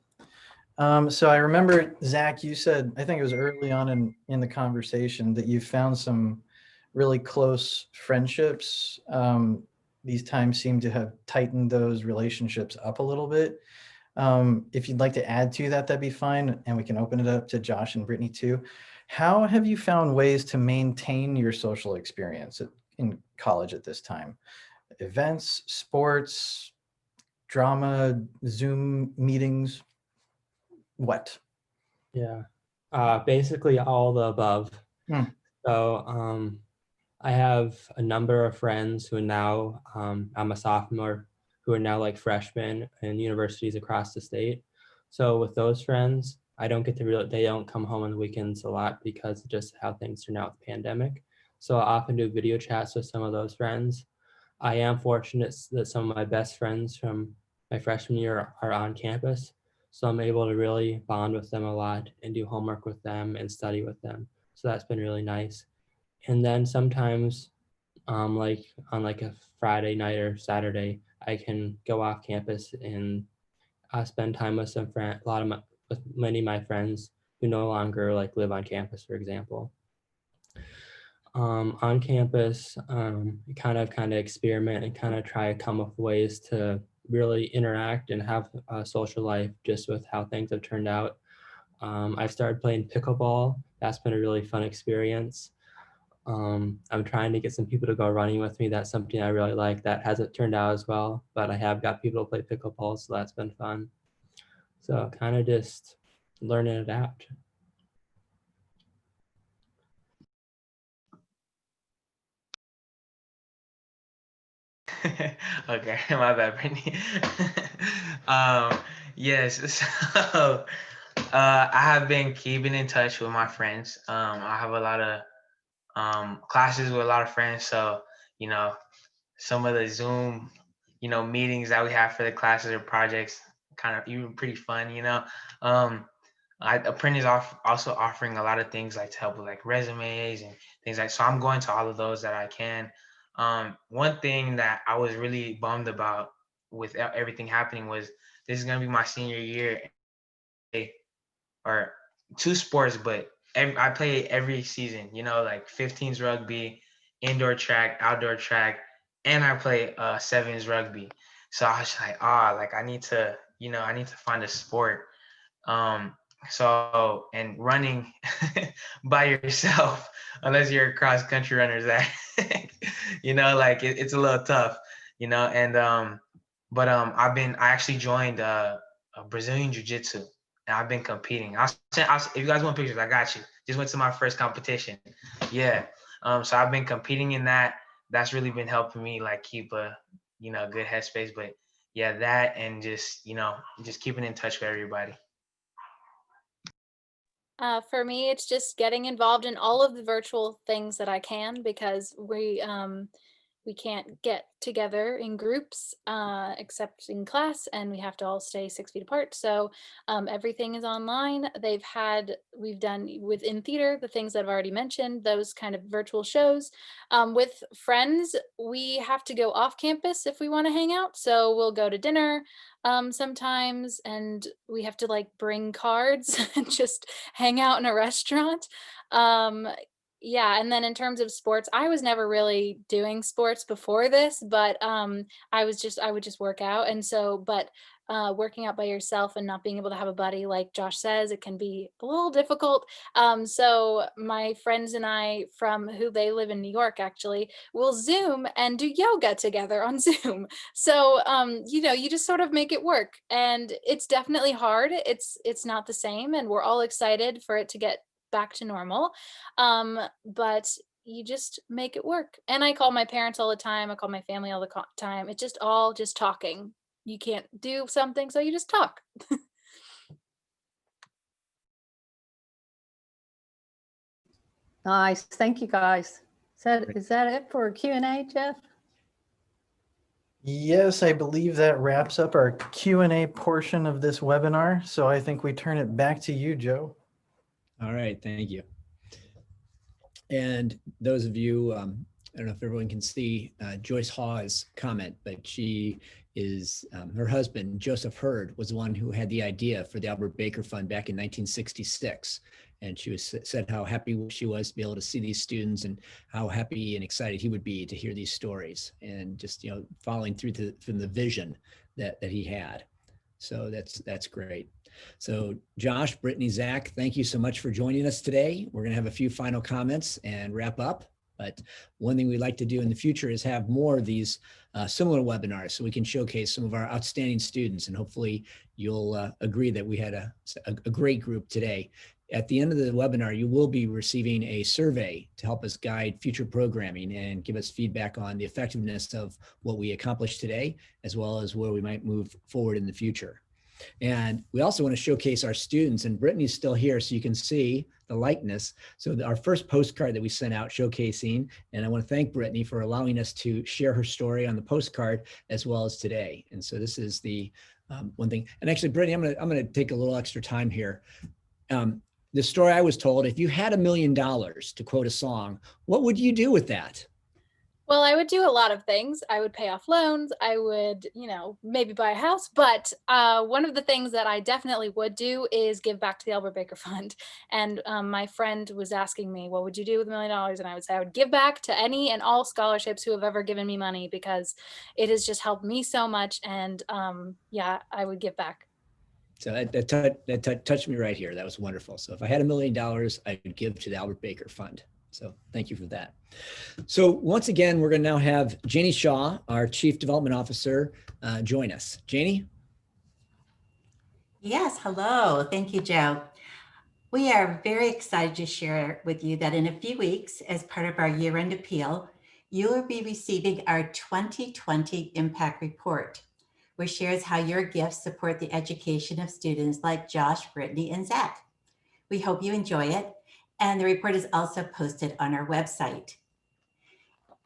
So I remember, Zach, you said, I think it was early on in the conversation, that you found some really close friendships. These times seem to have tightened those relationships up a little bit. If you'd like to add to that, that'd be fine. And we can open it up to Josh and Brittany too. How have you found ways to maintain your social experience in college at this time? Events, sports, drama, Zoom meetings, what? Yeah, basically all the above. Hmm. So I have a number of friends who now, I'm a sophomore, who are now like freshmen in universities across the state. So with those friends, I don't get to they don't come home on the weekends a lot because of just how things turn out with the pandemic. So I often do video chats with some of those friends. I am fortunate that some of my best friends from my freshman year are on campus. So I'm able to really bond with them a lot and do homework with them and study with them. So that's been really nice. And then sometimes, like on like a Friday night or Saturday, I can go off campus and spend time with with many of my friends who no longer like live on campus, for example. On campus, kind of experiment and kind of try to come up with ways to really interact and have a social life just with how things have turned out. I've started playing pickleball. That's been a really fun experience. I'm trying to get some people to go running with me. That's something I really like. That hasn't turned out as well, but I have got people to play pickleball, so that's been fun. So kind of just learn and adapt. Okay, my bad, Brittany. Yes, so I have been keeping in touch with my friends. I have a lot of classes with a lot of friends, so you know, some of the Zoom, meetings that we have for the classes or projects, kind of even pretty fun. Um, Apprentice is also offering a lot of things like to help with like resumes and things like. So I'm going to all of those that I can. One thing that I was really bummed about with everything happening was this is gonna be my senior year, or two sports, but I play every season. Like 15s rugby, indoor track, outdoor track, and I play sevens rugby. So I was like, like I need to find a sport. And running by yourself, unless you're a cross country runner, that like it's a little tough, and I actually joined a Brazilian jiu-jitsu, and I've been competing. If you guys want pictures, I got you. Just went to my first competition. Yeah. So I've been competing in that. That's really been helping me like keep a good headspace. But yeah, that and just keeping in touch with everybody. For me, it's just getting involved in all of the virtual things that I can, because we can't get together in groups except in class, and we have to all stay 6 feet apart. So everything is online. We've done within theater the things that I've already mentioned, those kind of virtual shows. With friends, we have to go off campus if we want to hang out. So we'll go to dinner sometimes, and we have to like bring cards and just hang out in a restaurant. Um, yeah, and then in terms of sports, I was never really doing sports before this, but I would just work out. And so, but working out by yourself and not being able to have a buddy, like Josh says, it can be a little difficult. So my friends and I, from who they live in New York, actually, will Zoom and do yoga together on Zoom. So you just sort of make it work, and it's definitely hard. It's not the same, and we're all excited for it to get back to normal. But you just make it work. And I call my parents all the time. I call my family all the time. It's just all just talking. You can't do something, so you just talk. Nice. Thank you, guys. Is that it for Q&A, Jeff? Yes, I believe that wraps up our Q&A portion of this webinar. So I think we turn it back to you, Joe. All right, thank you. And those of you, I don't know if everyone can see Joyce Hawes' comment, but she is, her husband, Joseph Hurd, was the one who had the idea for the Albert Baker Fund back in 1966. And she said how happy she was to be able to see these students, and how happy and excited he would be to hear these stories, and just, following through from the vision that he had. So that's great. So Josh, Brittany, Zach, thank you so much for joining us today. We're going to have a few final comments and wrap up. But one thing we'd like to do in the future is have more of these similar webinars, so we can showcase some of our outstanding students. And hopefully you'll agree that we had a great group today. At the end of the webinar, you will be receiving a survey to help us guide future programming and give us feedback on the effectiveness of what we accomplished today, as well as where we might move forward in the future. And we also want to showcase our students, and Brittany's still here so you can see the likeness. So our first postcard that we sent out showcasing, and I want to thank Brittany for allowing us to share her story on the postcard as well as today. And so this is the one thing. And actually, Brittany, I'm going to take a little extra time here. The story I was told, if you had $1 million, to quote a song, what would you do with that? Well, I would do a lot of things. I would pay off loans. I would, maybe buy a house. But one of the things that I definitely would do is give back to the Albert Baker Fund. And my friend was asking me, what would you do with $1 million? And I would say I would give back to any and all scholarships who have ever given me money, because it has just helped me so much. And yeah, I would give back. So that touched me right here. That was wonderful. So if I had $1 million, I would give to the Albert Baker Fund. So thank you for that. So once again, we're going to now have Janie Shaw, our Chief Development Officer, join us. Janie? Yes, hello. Thank you, Joe. We are very excited to share with you that in a few weeks, as part of our year-end appeal, you will be receiving our 2020 Impact Report, which shares how your gifts support the education of students like Josh, Brittany, and Zach. We hope you enjoy it, and the report is also posted on our website.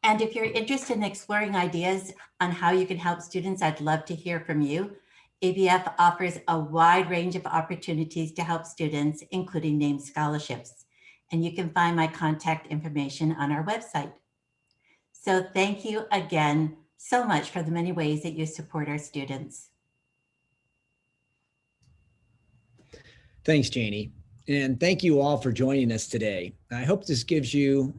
And if you're interested in exploring ideas on how you can help students, I'd love to hear from you. ABF offers a wide range of opportunities to help students, including named scholarships. And you can find my contact information on our website. So thank you again so much for the many ways that you support our students. Thanks, Janie. And thank you all for joining us today. I hope this gives you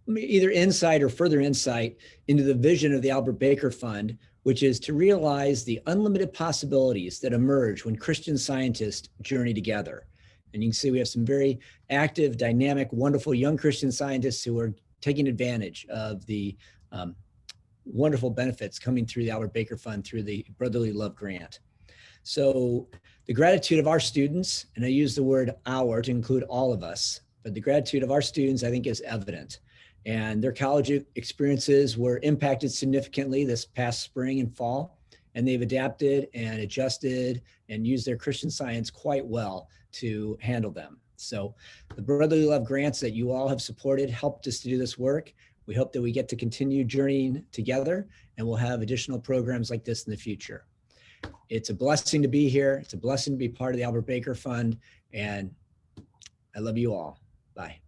either insight or further insight into the vision of the Albert Baker Fund, which is to realize the unlimited possibilities that emerge when Christian scientists journey together. And you can see we have some very active, dynamic, wonderful young Christian scientists who are taking advantage of the wonderful benefits coming through the Albert Baker Fund through the Brotherly Love Grant. So the gratitude of our students, and I use the word our to include all of us, but the gratitude of our students, I think, is evident. And their college experiences were impacted significantly this past spring and fall, and they've adapted and adjusted and used their Christian Science quite well to handle them. So the Brotherly Love grants that you all have supported helped us to do this work. We hope that we get to continue journeying together, and we'll have additional programs like this in the future. It's a blessing to be here. It's a blessing to be part of the Albert Baker Fund, and I love you all. Bye.